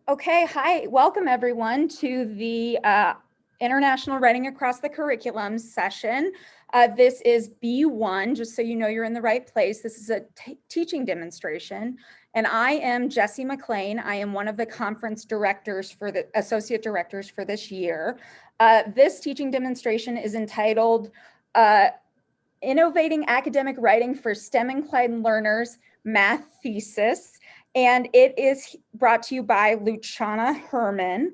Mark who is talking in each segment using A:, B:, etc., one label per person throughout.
A: Okay, hi, welcome everyone to the International Writing Across the Curriculum session. This is B.1, just so you know you're in the right place. This is a teaching demonstration, and I am Jessie McLean. I am one of the conference directors for the associate directors for this year. This teaching demonstration is entitled Innovating Academic Writing for STEM-Inclined Learners, MATHesis. And it is brought to you by Luciana Herman.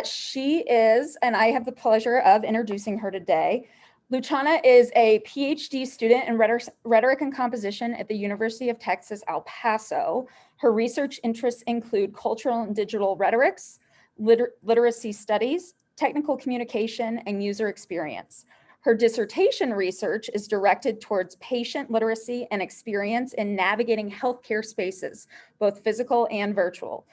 A: She is, and I have the pleasure of introducing her today. Luciana is a PhD student in rhetoric and composition at the University of Texas, El Paso. Her research interests include cultural and digital rhetorics, literacy studies, technical communication, and user experience. Her dissertation research is directed towards patient literacy and experience in navigating healthcare spaces, both physical and virtual.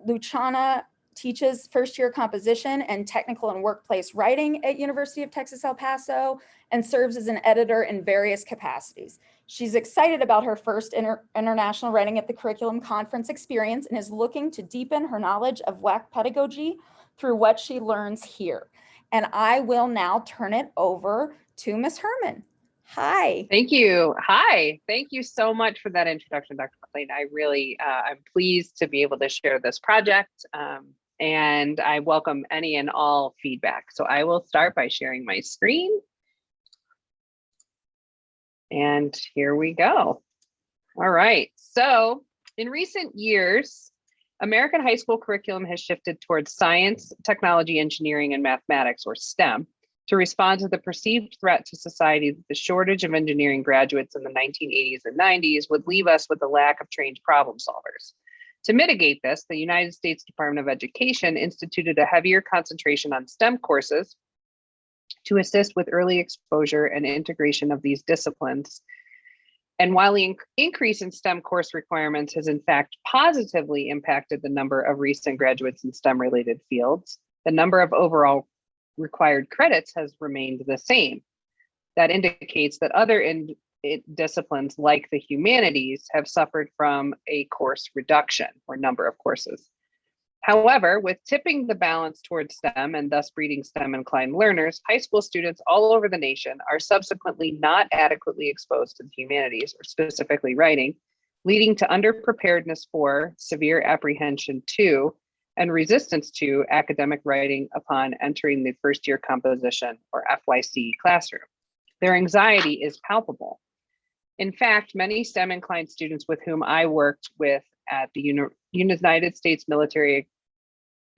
A: Luciana teaches first-year composition and technical and workplace writing at University of Texas, El Paso, and serves as an editor in various capacities. She's excited about her first International Writing at the Curriculum Conference experience and is looking to deepen her knowledge of WAC pedagogy through what she learns here. And I will now turn it over to Ms. Herman. Hi.
B: Thank you. Hi. Thank you so much for that introduction, Dr. McLean. I really, I'm pleased to be able to share this project, and I welcome any and all feedback. So I will start by sharing my screen. And here we go. All right. So in recent years, American high school curriculum has shifted towards science, technology, engineering, and mathematics, or STEM, to respond to the perceived threat to society that the shortage of engineering graduates in the 1980s and 90s would leave us with a lack of trained problem solvers. To mitigate this, the United States Department of Education instituted a heavier concentration on STEM courses to assist with early exposure and integration of these disciplines. And while the increase in STEM course requirements has in fact positively impacted the number of recent graduates in STEM-related fields, the number of overall required credits has remained the same. That indicates that other disciplines like the humanities have suffered from a course reduction or number of courses. However, with tipping the balance towards STEM and thus breeding STEM-inclined learners, high school students all over the nation are subsequently not adequately exposed to the humanities, or specifically writing, leading to underpreparedness for, severe apprehension to, and resistance to academic writing upon entering the first-year composition, or FYC, classroom. Their anxiety is palpable. In fact, many STEM-inclined students with whom I worked with at the United States Military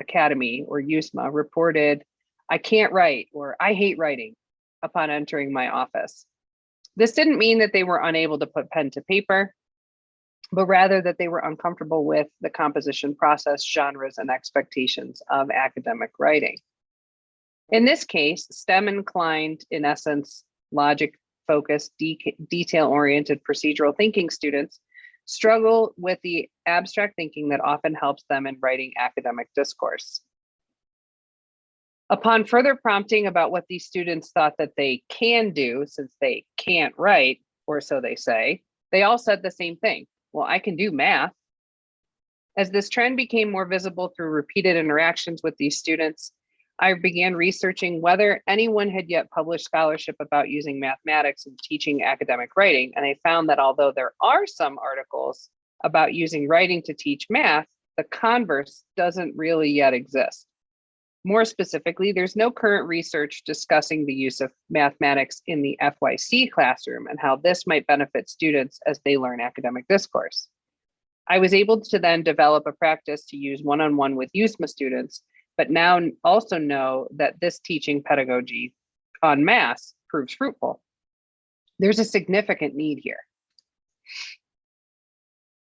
B: Academy, or USMA, reported, "I can't write," or "I hate writing," upon entering my office. This didn't mean that they were unable to put pen to paper, but rather that they were uncomfortable with the composition process, genres, and expectations of academic writing. In this case, STEM-inclined, in essence, logic-focused, detail-oriented procedural thinking students struggle with the abstract thinking that often helps them in writing academic discourse. Upon further prompting about what these students thought that they can do, since they can't write, or so they say, they all said the same thing. "Well, I can do math." As this trend became more visible through repeated interactions with these students, I began researching whether anyone had yet published scholarship about using mathematics in teaching academic writing, and I found that although there are some articles about using writing to teach math, the converse doesn't really yet exist. More specifically, there's no current research discussing the use of mathematics in the FYC classroom and how this might benefit students as they learn academic discourse. I was able to then develop a practice to use one-on-one with USMA students, but now also know that this teaching pedagogy en masse proves fruitful. There's a significant need here.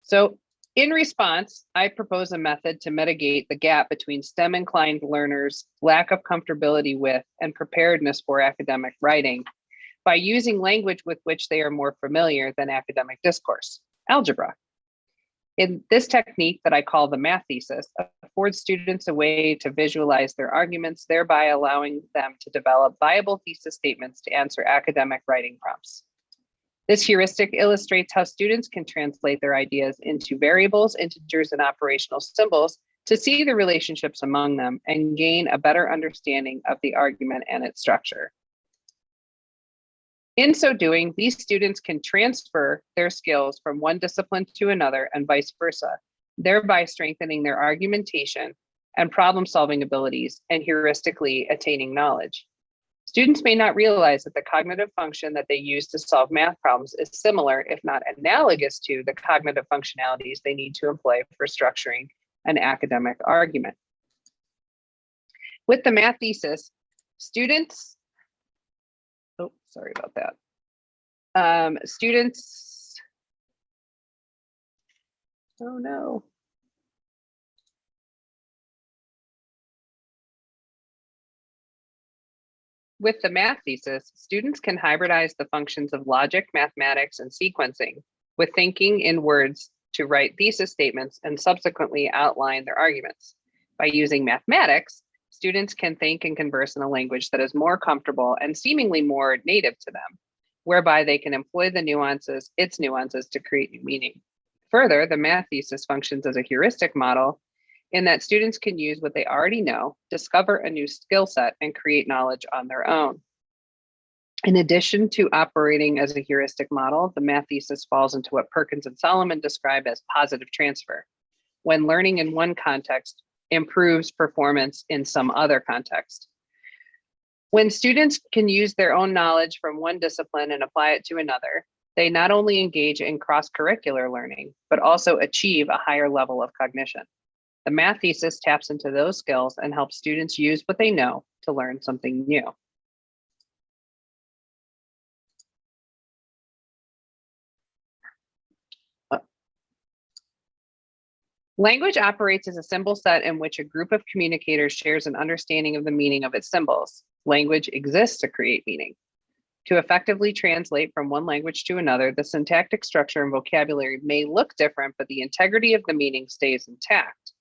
B: So in response, I propose a method to mitigate the gap between STEM-inclined learners' lack of comfortability with and preparedness for academic writing by using language with which they are more familiar than academic discourse, algebra. In this technique that I call the MATHesis affords students a way to visualize their arguments, thereby allowing them to develop viable thesis statements to answer academic writing prompts. This heuristic illustrates how students can translate their ideas into variables, integers, and operational symbols to see the relationships among them and gain a better understanding of the argument and its structure. In so doing, these students can transfer their skills from one discipline to another and vice versa, thereby strengthening their argumentation and problem-solving abilities and heuristically attaining knowledge. Students may not realize that the cognitive function that they use to solve math problems is similar, if not analogous to, the cognitive functionalities they need to employ for structuring an academic argument. With the MATHesis, students, oh, sorry about that. Oh no. With the MATHesis, students can hybridize the functions of logic, mathematics, and sequencing with thinking in words to write thesis statements and subsequently outline their arguments. By using mathematics, students can think and converse in a language that is more comfortable and seemingly more native to them, whereby they can employ its nuances to create new meaning. Further, the MATHesis functions as a heuristic model in that students can use what they already know, discover a new skill set, and create knowledge on their own. In addition to operating as a heuristic model, the MATHesis falls into what Perkins and Solomon describe as positive transfer, when learning in one context improves performance in some other context. When students can use their own knowledge from one discipline and apply it to another, they not only engage in cross-curricular learning, but also achieve a higher level of cognition. The MATHesis taps into those skills and helps students use what they know to learn something new. Language operates as a symbol set in which a group of communicators shares an understanding of the meaning of its symbols. Language exists to create meaning. To effectively translate from one language to another, the syntactic structure and vocabulary may look different, but the integrity of the meaning stays intact.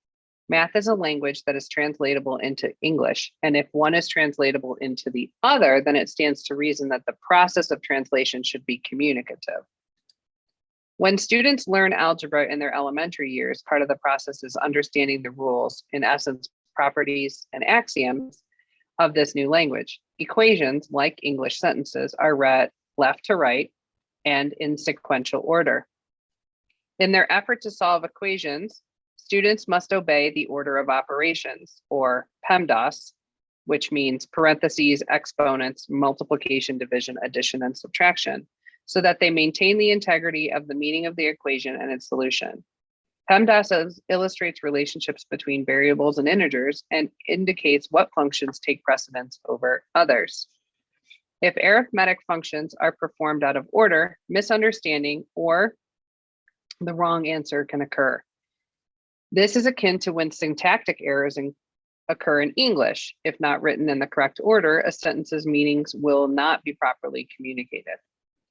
B: Math is a language that is translatable into English, and if one is translatable into the other, then it stands to reason that the process of translation should be communicative. When students learn algebra in their elementary years, part of the process is understanding the rules, in essence, properties and axioms of this new language. Equations, like English sentences, are read left to right and in sequential order. In their effort to solve equations, students must obey the order of operations, or PEMDAS, which means parentheses, exponents, multiplication, division, addition, and subtraction, so that they maintain the integrity of the meaning of the equation and its solution. PEMDAS illustrates relationships between variables and integers and indicates what functions take precedence over others. If arithmetic functions are performed out of order, misunderstanding or the wrong answer can occur. This is akin to when syntactic errors occur in English. If not written in the correct order, a sentence's meanings will not be properly communicated.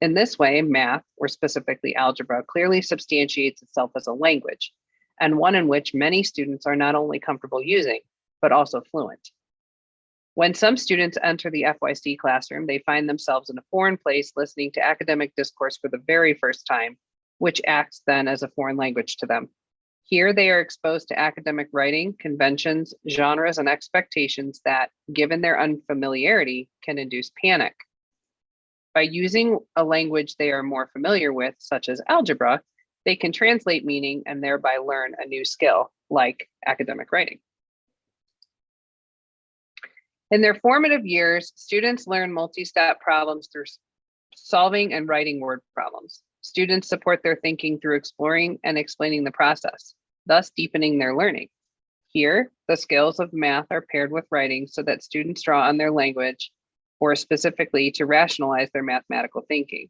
B: In this way, math, or specifically algebra, clearly substantiates itself as a language, and one in which many students are not only comfortable using, but also fluent. When some students enter the FYC classroom, they find themselves in a foreign place listening to academic discourse for the very first time, which acts then as a foreign language to them. Here, they are exposed to academic writing, conventions, genres, and expectations that, given their unfamiliarity, can induce panic. By using a language they are more familiar with, such as algebra, they can translate meaning and thereby learn a new skill, like academic writing. In their formative years, students learn multi-step problems through solving and writing word problems. Students support their thinking through exploring and explaining the process, thus deepening their learning. Here, the skills of math are paired with writing so that students draw on their language, or specifically to rationalize their mathematical thinking.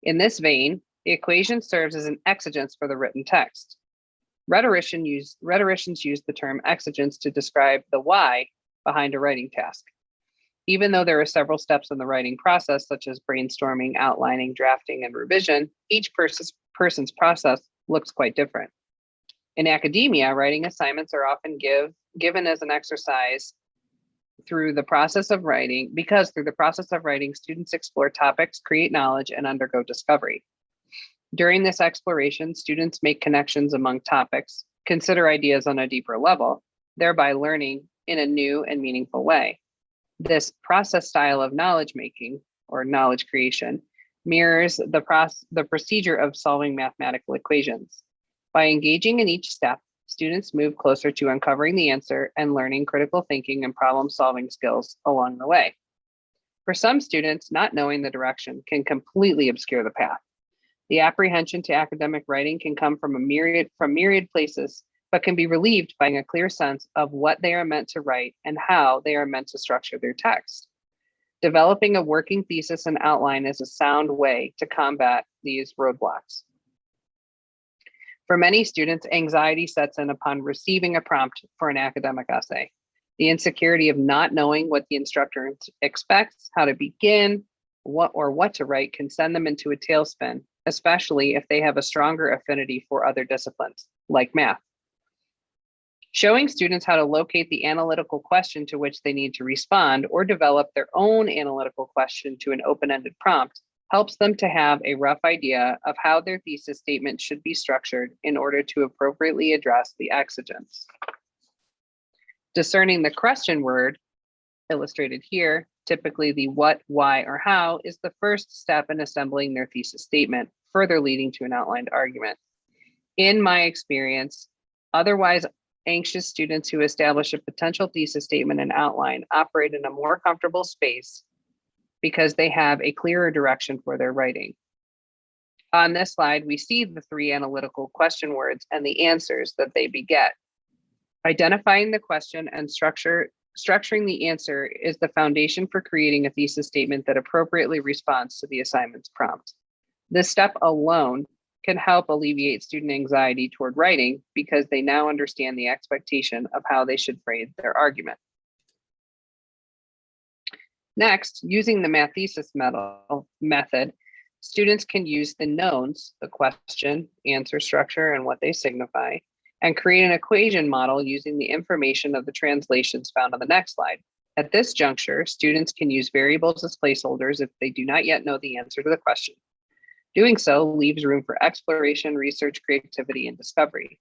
B: In this vein, the equation serves as an exigence for the written text. Rhetoricians use the term exigence to describe the why behind a writing task. Even though there are several steps in the writing process, such as brainstorming, outlining, drafting, and revision, each person's process looks quite different. In academia, writing assignments are often given as an exercise through the process of writing, because through the process of writing, students explore topics, create knowledge, and undergo discovery. During this exploration, students make connections among topics, consider ideas on a deeper level, thereby learning in a new and meaningful way. This process style of knowledge making or knowledge creation mirrors the procedure of solving mathematical equations. By engaging in each step, students move closer to uncovering the answer and learning critical thinking and problem-solving skills along the way. For some students, not knowing the direction can completely obscure the path. The apprehension to academic writing can come from myriad places, but can be relieved by a clear sense of what they are meant to write and how they are meant to structure their text. Developing a working thesis and outline is a sound way to combat these roadblocks. For many students, anxiety sets in upon receiving a prompt for an academic essay. The insecurity of not knowing what the instructor expects, how to begin, what to write can send them into a tailspin, especially if they have a stronger affinity for other disciplines, like math. Showing students how to locate the analytical question to which they need to respond or develop their own analytical question to an open-ended prompt helps them to have a rough idea of how their thesis statement should be structured in order to appropriately address the exigence. Discerning the question word, illustrated here, typically the what, why, or how, is the first step in assembling their thesis statement, further leading to an outlined argument. In my experience, otherwise anxious students who establish a potential thesis statement and outline operate in a more comfortable space because they have a clearer direction for their writing. On this slide, we see the three analytical question words and the answers that they beget. Identifying the question and structuring the answer is the foundation for creating a thesis statement that appropriately responds to the assignment's prompt. This step alone can help alleviate student anxiety toward writing because they now understand the expectation of how they should frame their argument. Next, using the MATHesis method, students can use the knowns, the question, answer structure, and what they signify, and create an equation model using the information of the translations found on the next slide. At this juncture, students can use variables as placeholders if they do not yet know the answer to the question. Doing so leaves room for exploration, research, creativity, and discovery.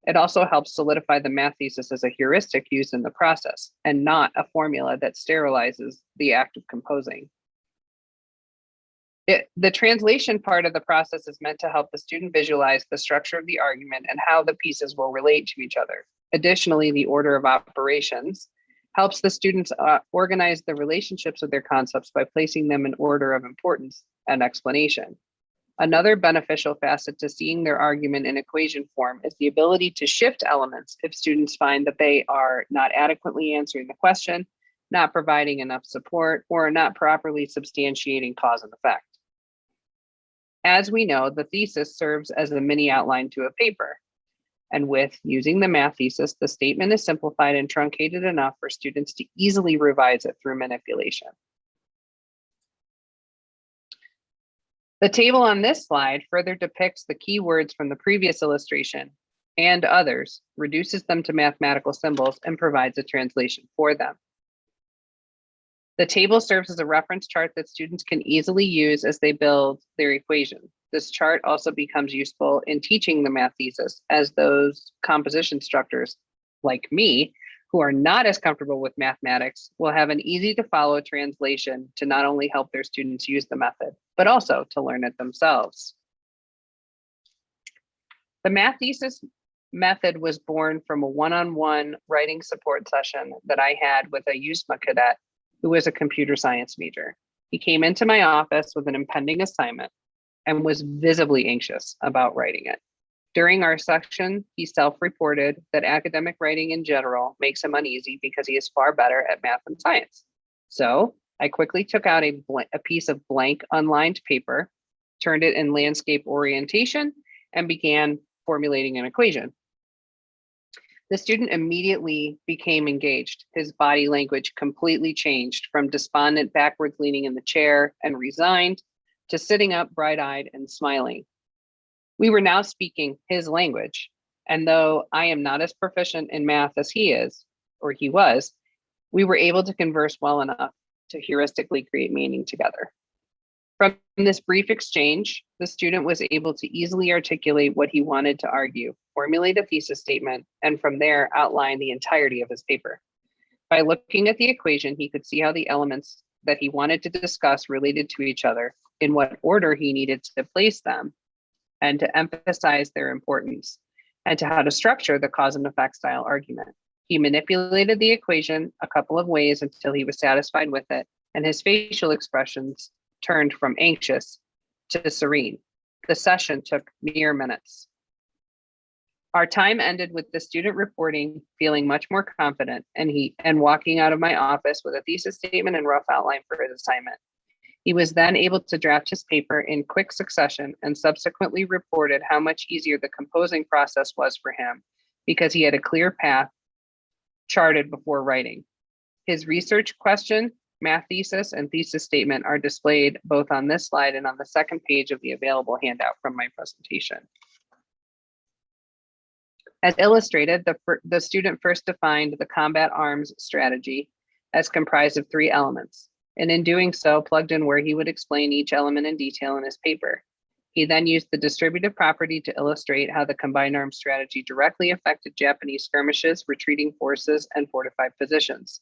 B: It also helps solidify the MATHesis as a heuristic used in the process and not a formula that sterilizes the act of composing. The translation part of the process is meant to help the student visualize the structure of the argument and how the pieces will relate to each other. Additionally, the order of operations helps the students organize the relationships of their concepts by placing them in order of importance and explanation. Another beneficial facet to seeing their argument in equation form is the ability to shift elements if students find that they are not adequately answering the question, not providing enough support, or not properly substantiating cause and effect. As we know, the thesis serves as a mini outline to a paper. And with using the MATHesis, the statement is simplified and truncated enough for students to easily revise it through manipulation. The table on this slide further depicts the key words from the previous illustration and others, reduces them to mathematical symbols, and provides a translation for them. The table serves as a reference chart that students can easily use as they build their equation. This chart also becomes useful in teaching the MATHesis, as those composition instructors, like me, who are not as comfortable with mathematics, will have an easy to follow translation to not only help their students use the method, but also to learn it themselves. The MATHesis method was born from a one-on-one writing support session that I had with a USMA cadet who was a computer science major. He came into my office with an impending assignment and was visibly anxious about writing it. During our section, he self-reported that academic writing in general makes him uneasy because he is far better at math and science. So I quickly took out a piece of blank unlined paper, turned it in landscape orientation, and began formulating an equation. The student immediately became engaged. His body language completely changed from despondent, backwards leaning in the chair and resigned to sitting up bright-eyed and smiling. We were now speaking his language, and though I am not as proficient in math as he is, or he was, we were able to converse well enough to heuristically create meaning together. From this brief exchange, the student was able to easily articulate what he wanted to argue, formulate a thesis statement, and from there outline the entirety of his paper. By looking at the equation, he could see how the elements that he wanted to discuss related to each other, in what order he needed to place them, and to emphasize their importance, and to how to structure the cause and effect style argument. He manipulated the equation a couple of ways until he was satisfied with it, and his facial expressions turned from anxious to serene. The session took mere minutes. Our time ended with the student reporting feeling much more confident and walking out of my office with a thesis statement and rough outline for his assignment. He was then able to draft his paper in quick succession and subsequently reported how much easier the composing process was for him because he had a clear path charted before writing. His research question, math thesis, and thesis statement are displayed both on this slide and on the second page of the available handout from my presentation. As illustrated, the student first defined the combat arms strategy as comprised of 3 elements, and in doing so, plugged in where he would explain each element in detail in his paper. He then used the distributive property to illustrate how the combined arms strategy directly affected Japanese skirmishes, retreating forces, and fortified positions.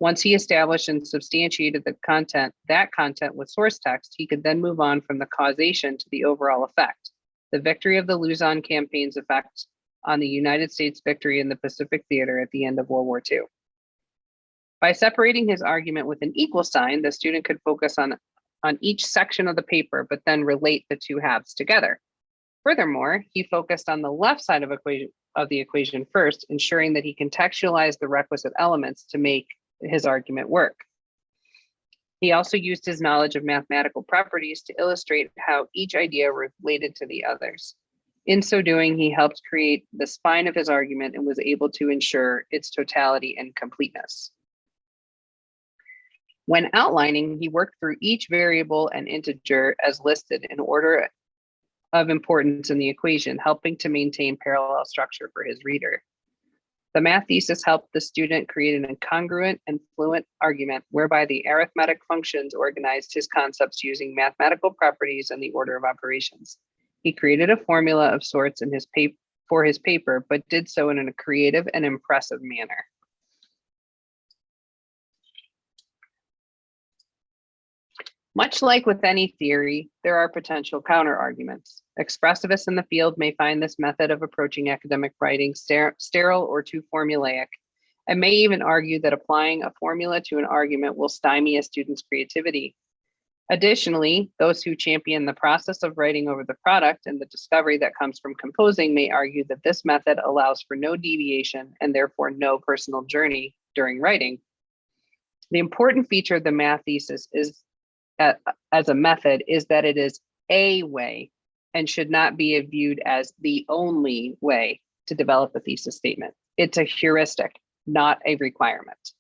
B: Once he established and substantiated that content with source text, he could then move on from the causation to the overall effect, the victory of the Luzon campaign's effect on the United States victory in the Pacific Theater at the end of World War II. By separating his argument with an equal sign, the student could focus on each section of the paper, but then relate the 2 halves together. Furthermore, he focused on the left side of the equation first, ensuring that he contextualized the requisite elements to make his argument work. He also used his knowledge of mathematical properties to illustrate how each idea related to the others. In so doing, he helped create the spine of his argument and was able to ensure its totality and completeness. When outlining, he worked through each variable and integer as listed in order of importance in the equation, helping to maintain parallel structure for his reader. The math thesis helped the student create an incongruent and fluent argument whereby the arithmetic functions organized his concepts using mathematical properties and the order of operations. He created a formula of sorts for his paper, but did so in a creative and impressive manner. Much like with any theory, there are potential counter-arguments. Expressivists in the field may find this method of approaching academic writing sterile or too formulaic, and may even argue that applying a formula to an argument will stymie a student's creativity. Additionally, those who champion the process of writing over the product and the discovery that comes from composing may argue that this method allows for no deviation and therefore no personal journey during writing. The important feature of the math thesis is, as a method, is that it is a way and should not be viewed as the only way to develop a thesis statement. It's a heuristic, not a requirement.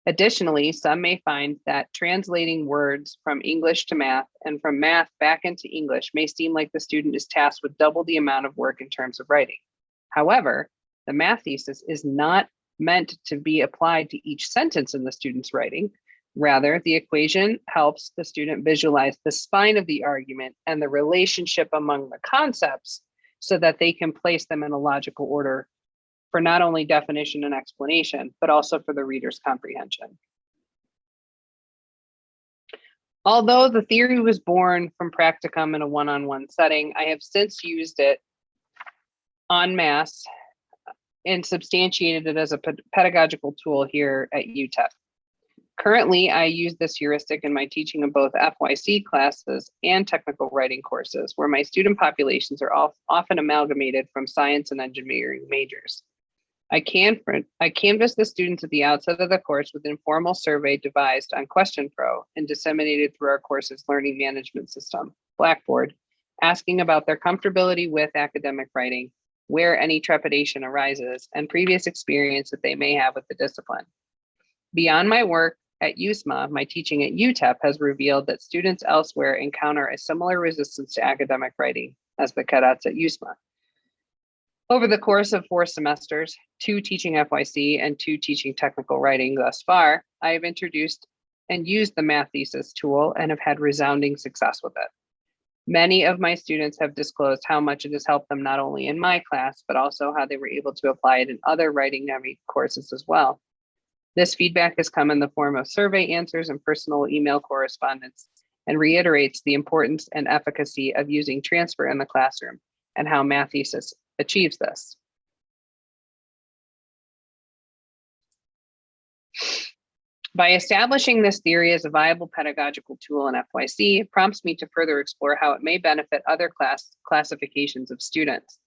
B: Additionally, some may find that translating words from English to math and from math back into English may seem like the student is tasked with double the amount of work in terms of writing. However, the math thesis is not meant to be applied to each sentence in the student's writing. Rather, the equation helps the student visualize the spine of the argument and the relationship among the concepts so that they can place them in a logical order for not only definition and explanation, but also for the reader's comprehension. Although the theory was born from practicum in a one-on-one setting, I have since used it en masse and substantiated it as a pedagogical tool here at UTEP. Currently, I use this heuristic in my teaching of both FYC classes and technical writing courses, where my student populations are often amalgamated from science and engineering majors. I canvass the students at the outset of the course with an informal survey devised on Question Pro and disseminated through our course's learning management system, Blackboard, asking about their comfortability with academic writing, where any trepidation arises, and previous experience that they may have with the discipline. Beyond my work at USMA, my teaching at UTEP has revealed that students elsewhere encounter a similar resistance to academic writing as the cadets at USMA. Over the course of 4 semesters, 2 teaching FYC and 2 teaching technical writing thus far, I have introduced and used the MATHesis tool and have had resounding success with it. Many of my students have disclosed how much it has helped them not only in my class, but also how they were able to apply it in other writing heavy courses as well. This feedback has come in the form of survey answers and personal email correspondence, and reiterates the importance and efficacy of using transfer in the classroom and how MATHesis achieves this. By establishing this theory as a viable pedagogical tool in FYC, it prompts me to further explore how it may benefit other classifications of students.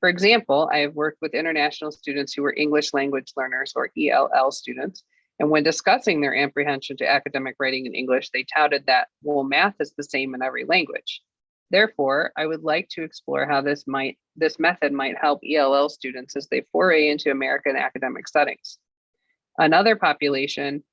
B: For example, I have worked with international students who were English language learners, or ELL students, and when discussing their apprehension to academic writing in English, they touted that, well, math is the same in every language. Therefore, I would like to explore how this method might help ELL students as they foray into American academic settings. Another population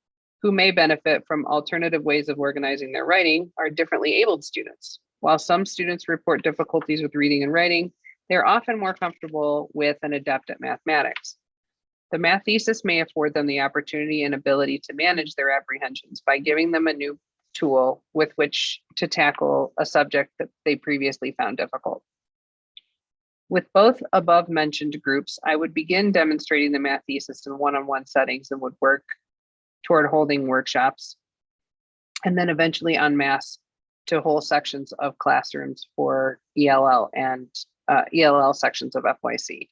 B: who may benefit from alternative ways of organizing their writing are differently abled students. While some students report difficulties with reading and writing, they're often more comfortable with and adept at mathematics. The MATHesis may afford them the opportunity and ability to manage their apprehensions by giving them a new tool with which to tackle a subject that they previously found difficult. With both above mentioned groups, I would begin demonstrating the MATHesis in one-on-one settings and would work toward holding workshops, and then eventually en masse to whole sections of classrooms for ELL and ELL sections of FYC.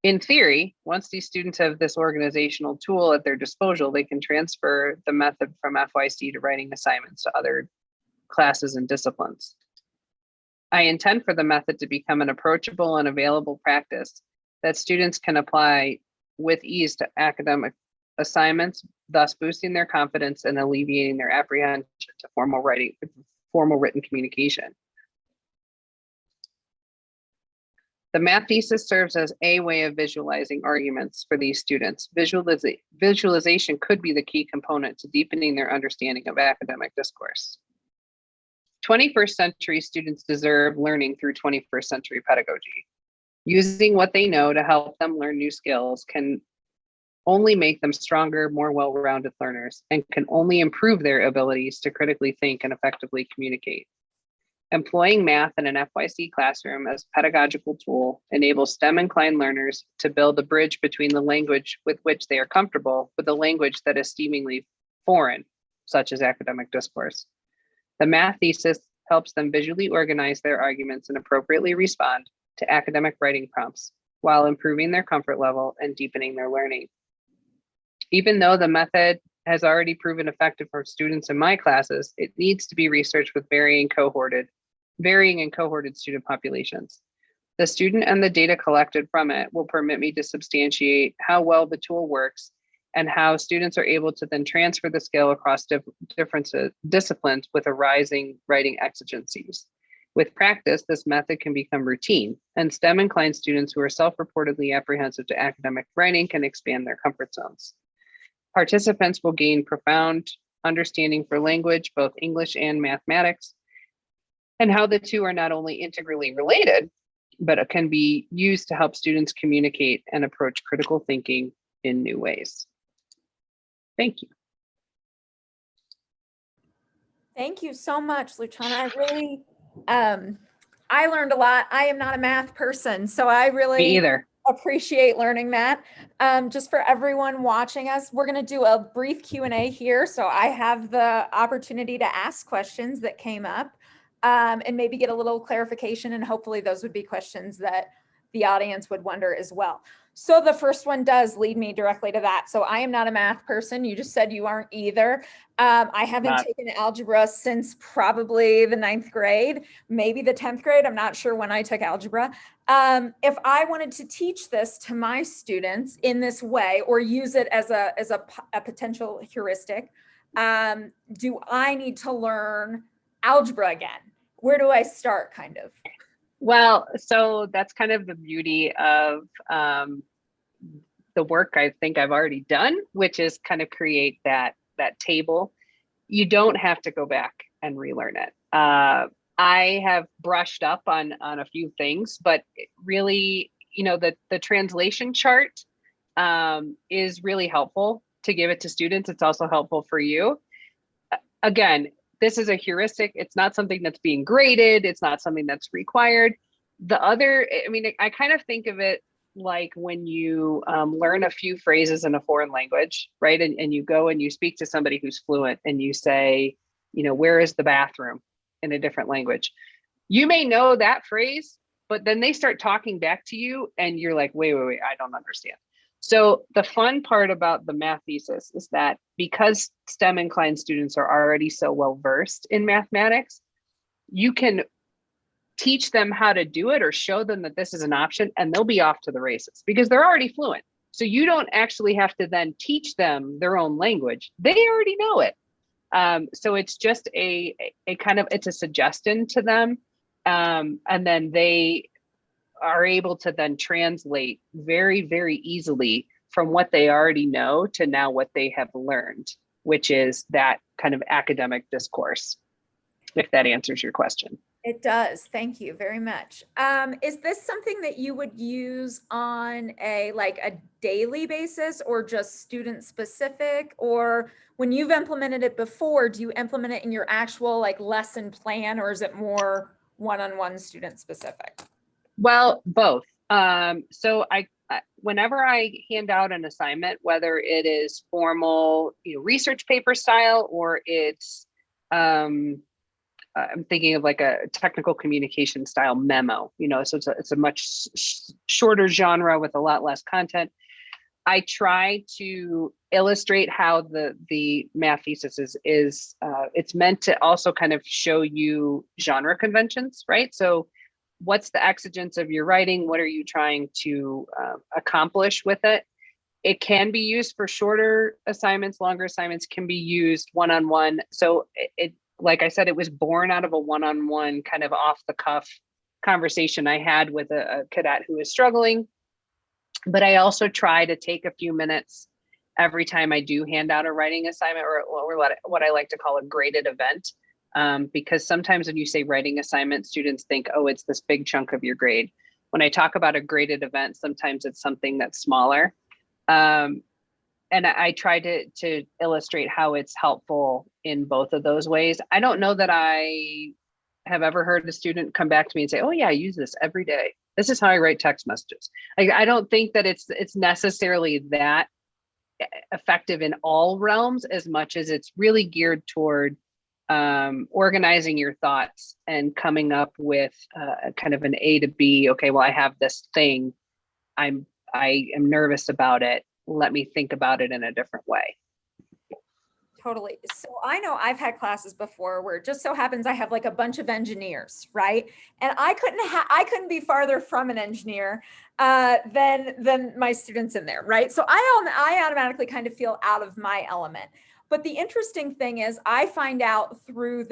B: In theory, once these students have this organizational tool at their disposal, they can transfer the method from FYC to writing assignments to other classes and disciplines. I intend for the method to become an approachable and available practice that students can apply with ease to academic assignments, thus boosting their confidence and alleviating their apprehension to formal written communication. The MATHesis serves as a way of visualizing arguments for these students. Visualization could be the key component to deepening their understanding of academic discourse. 21st century students deserve learning through 21st century pedagogy. Using what they know to help them learn new skills can only make them stronger, more well-rounded learners, and can only improve their abilities to critically think and effectively communicate. Employing math in an FYC classroom as a pedagogical tool enables STEM-inclined learners to build a bridge between the language with which they are comfortable with a language that is seemingly foreign, such as academic discourse. The MATHesis helps them visually organize their arguments and appropriately respond to academic writing prompts while improving their comfort level and deepening their learning. Even though the method has already proven effective for students in my classes, it needs to be researched with varying and cohorted student populations. The student and the data collected from it will permit me to substantiate how well the tool works and how students are able to then transfer the skill across different disciplines with arising writing exigencies. With practice, this method can become routine, and STEM-inclined students who are self-reportedly apprehensive to academic writing can expand their comfort zones. Participants will gain profound understanding for language, both English and mathematics, and how the two are not only integrally related, but it can be used to help students communicate and approach critical thinking in new ways. Thank you.
A: Thank you so much, Luciana. I really, I learned a lot. I am not a math person, so I really
B: Me either.
A: Appreciate learning that. Just for everyone watching us, we're going to do a brief Q&A here. So I have the opportunity to ask questions that came up and maybe get a little clarification. And hopefully those would be questions that the audience would wonder as well. So the first one does lead me directly to that. So I am not a math person. You just said you aren't either. I haven't taken algebra since probably the 9th grade, maybe the 10th grade. I'm not sure when I took algebra. If I wanted to teach this to my students in this way or use it as a potential heuristic, do I need to learn algebra again? Where do I start, kind of?
B: Well, so that's kind of the beauty of the work I think I've already done, which is kind of create that table. You don't have to go back and relearn it. I have brushed up on a few things, but really, you know, the translation chart is really helpful to give it to students. It's also helpful for you. again, this is a heuristic. It's not something that's being graded. It's not something that's required. The other, I mean, I kind of think of it like when you learn a few phrases in a foreign language, right? And you go and you speak to somebody who's fluent and you say, you know, where is the bathroom in a different language? You may know that phrase, but then they start talking back to you and you're like, wait, I don't understand. So the fun part about the MATHesis is that because STEM inclined students are already so well versed in mathematics, you can teach them how to do it or show them that this is an option and they'll be off to the races because they're already fluent. So you don't actually have to then teach them their own language. They already know it. So it's just a kind of, it's a suggestion to them. And then they are able to then translate very, very easily from what they already know to now what they have learned, which is that kind of academic discourse, if that answers your question.
A: It does. Thank you very much. Is this something that you would use on a daily basis or just student specific? Or when you've implemented it before, do you implement it in your actual lesson plan, or is it more one-on-one student specific?
B: Well, both. So whenever I hand out an assignment, whether it is formal, research paper style, or it's I'm thinking of like a technical communication style memo, so it's a much shorter genre with a lot less content. I try to illustrate how the MATHesis is it's meant to also kind of show you genre conventions, right? So what's the exigence of your writing? What are you trying to accomplish with it? It can be used for shorter assignments, longer assignments can be used one-on-one. So it like I said, it was born out of a one-on-one kind of off the cuff conversation I had with a cadet who is struggling. But I also try to take a few minutes every time I do hand out a writing assignment or what I like to call a graded event. Because sometimes when you say writing assignment, students think, oh, it's this big chunk of your grade. When I talk about a graded event, sometimes it's something that's smaller. And I try to illustrate how it's helpful in both of those ways. I don't know that I have ever heard a student come back to me and say, oh yeah, I use this every day. This is how I write text messages. I don't think that it's necessarily that effective in all realms as much as it's really geared toward organizing your thoughts and coming up with kind of an A to B. Okay, well, I have this thing. I am nervous about it. Let me think about it in a different way.
A: Totally. So I know I've had classes before where it just so happens I have a bunch of engineers, right? And I couldn't be farther from an engineer than my students in there, right? So I automatically kind of feel out of my element. But the interesting thing is I find out through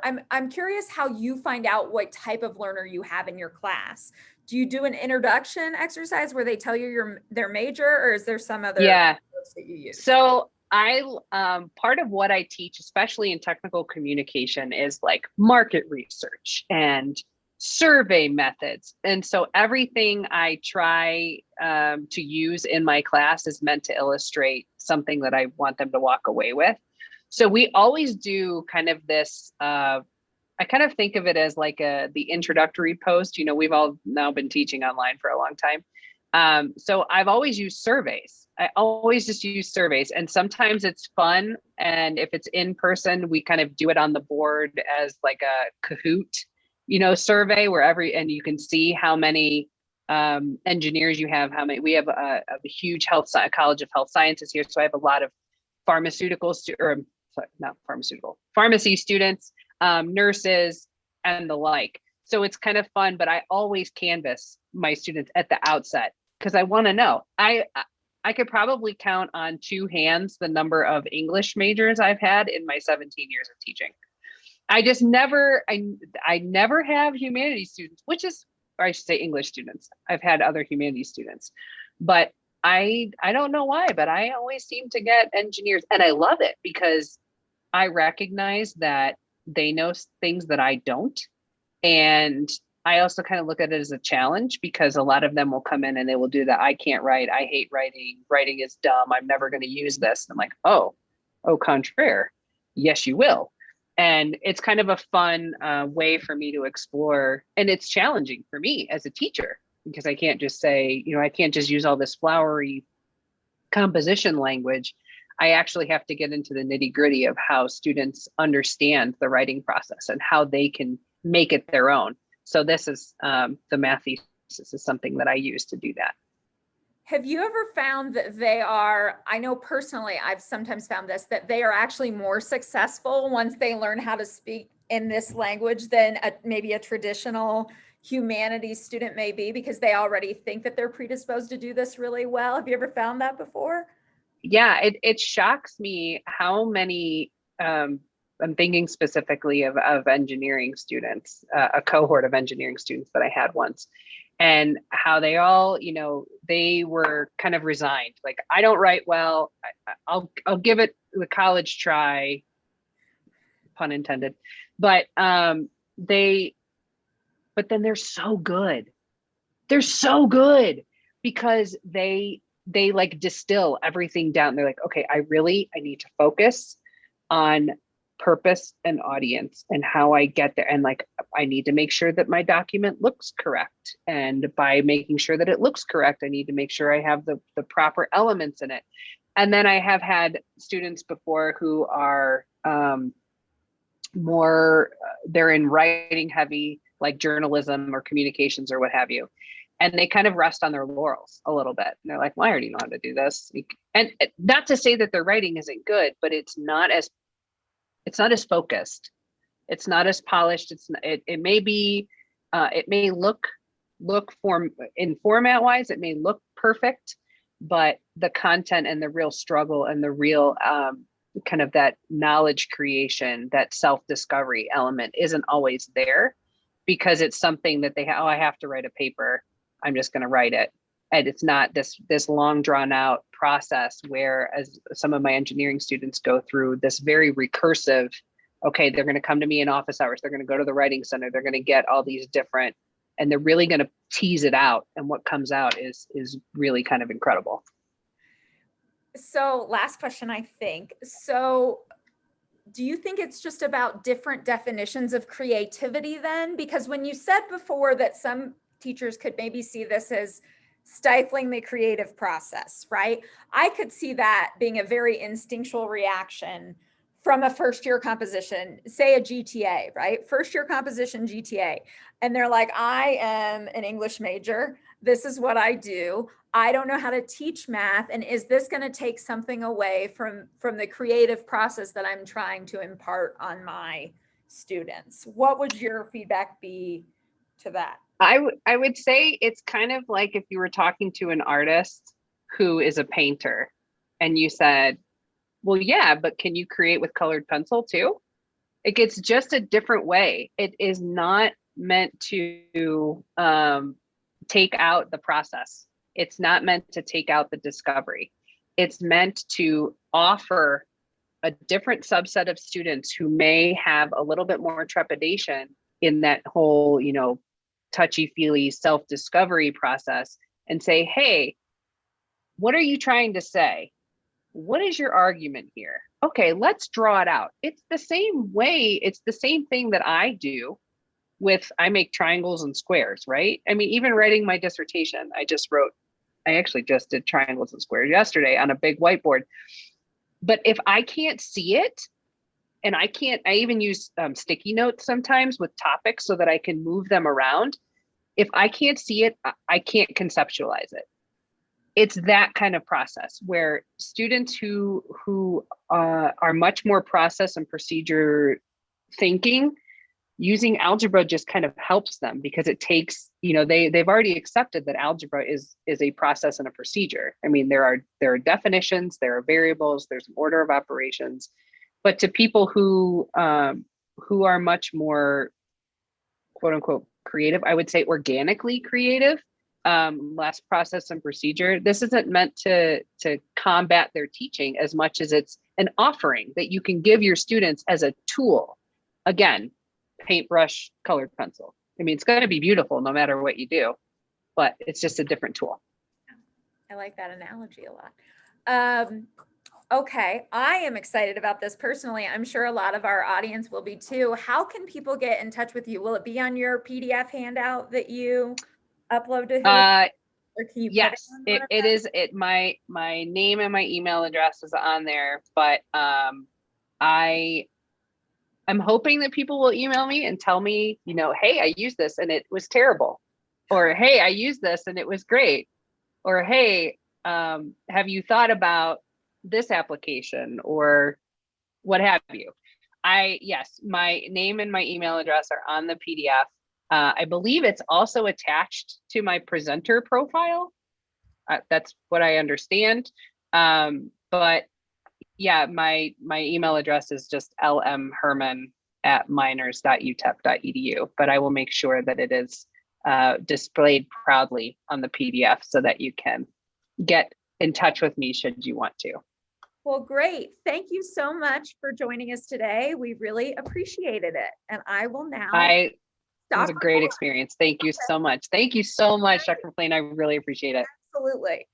A: I'm curious how you find out what type of learner you have in your class. Do you do an introduction exercise where they tell you their major, or is there some other approach that you use?
B: So part of what I teach, especially in technical communication, is like market research and survey methods. And so everything I try to use in my class is meant to illustrate something that I want them to walk away with. So we always do kind of this, I kind of think of it as like the introductory post. We've all now been teaching online for a long time. So I've always used surveys. I always just use surveys, and sometimes it's fun. And if it's in person, we kind of do it on the board as like a Kahoot, survey and you can see how many engineers you have, we have a huge College of Health Sciences here. So I have a lot of pharmacy students, nurses, and the like. So it's kind of fun, but I always canvass my students at the outset because I want to know. I could probably count on two hands the number of English majors I've had in my 17 years of teaching. I just never, I never have humanities students, or I should say English students. I've had other humanities students, but I don't know why, but I always seem to get engineers, and I love it because I recognize that they know things that I don't. And I also kind of look at it as a challenge because a lot of them will come in and they will do that. I can't write. I hate writing. Writing is dumb. I'm never going to use this. And I'm like, oh, contraire. Yes, you will. And it's kind of a fun way for me to explore. And it's challenging for me as a teacher because I can't just say, I can't just use all this flowery composition language. I actually have to get into the nitty gritty of how students understand the writing process and how they can make it their own. So this is the MATHesis is something that I use to do that.
A: Have you ever found that they are, I know personally, I've sometimes found this, that they are actually more successful once they learn how to speak in this language than maybe a traditional humanities student may be, because they already think that they're predisposed to do this really well? Have you ever found that before?
B: Yeah, it shocks me how many, I'm thinking specifically of engineering students, a cohort of engineering students that I had once, and how they all, they were kind of resigned. Like, I don't write well. I'll give it the college try, pun intended. But but then they're so good. They're so good because they like distill everything down. They're like, okay, I need to focus on purpose and audience and how I get there. And like, I need to make sure that my document looks correct. And by making sure that it looks correct, I need to make sure I have the proper elements in it. And then I have had students before who are more, they're in writing heavy, like journalism or communications or what have you. And they kind of rest on their laurels a little bit. And they're like, well, I already know how to do this. And not to say that their writing isn't good, but it's not as focused. It's not as polished. It may be, it may look in format wise, it may look perfect, but the content and the real struggle and the real kind of that knowledge creation, that self-discovery element isn't always there, because it's something that I have to write a paper. I'm just going to write it. And it's not this long drawn out process where, as some of my engineering students go through, this very recursive, okay, they're going to come to me in office hours. They're going to go to the writing center. They're going to get all these different, and they're really going to tease it out. And what comes out is really kind of incredible.
A: So last question, I think. So do you think it's just about different definitions of creativity then? Because when you said before that some teachers could maybe see this as stifling the creative process, right? I could see that being a very instinctual reaction from a first year composition, say a GTA, right? First year composition GTA. And they're like, I am an English major. This is what I do. I don't know how to teach math. And is this going to take something away from the creative process that I'm trying to impart on my students? What would your feedback be to that?
B: I would say it's kind of like if you were talking to an artist who is a painter and you said, well, yeah, but can you create with colored pencil too? It's just a different way. It is not meant to take out the process. It's not meant to take out the discovery. It's meant to offer a different subset of students who may have a little bit more trepidation in that whole, touchy-feely self-discovery process, and say, hey, what are you trying to say? What is your argument here? Okay, let's draw it out. It's the same way. It's the same thing that I do I make triangles and squares, right? I mean, even writing my dissertation, I actually just did triangles and squares yesterday on a big whiteboard. But if I can't see it, and I even use sticky notes sometimes with topics so that I can move them around. If I can't see it, I can't conceptualize it. It's that kind of process where students who are much more process and procedure thinking, using algebra just kind of helps them, because it takes, they've already accepted that algebra is a process and a procedure. I mean, there are definitions, there are variables, there's an order of operations. But to people who are much more, quote unquote, creative, I would say organically creative, less process and procedure, this isn't meant to combat their teaching as much as it's an offering that you can give your students as a tool. Again, paintbrush, colored pencil. I mean, it's going to be beautiful no matter what you do, but it's just a different tool.
A: I like that analogy a lot. Okay, I am excited about this personally. I'm sure a lot of our audience will be too. How can people get in touch with you? Will it be on your PDF handout that you upload to Hillary, or can you put it
B: Yes,
A: on one
B: it,
A: of
B: it
A: them?
B: is it my name and my email address is on there, but I'm hoping that people will email me and tell me, hey, I used this and it was terrible, or hey, I used this and it was great, or hey, have you thought about this application, or what have you. Yes, my name and my email address are on the PDF. I believe it's also attached to my presenter profile. That's what I understand. But yeah, my email address is just lmherman@minors.utep.edu, but I will make sure that it is displayed proudly on the PDF so that you can get in touch with me should you want to.
A: Well, great. Thank you so much for joining us today. We really appreciated it. And I will now
B: It was
A: stop
B: a great
A: recording.
B: experience. Thank you so much. Thank you so much, Dr. McLean. I really appreciate it.
A: Absolutely.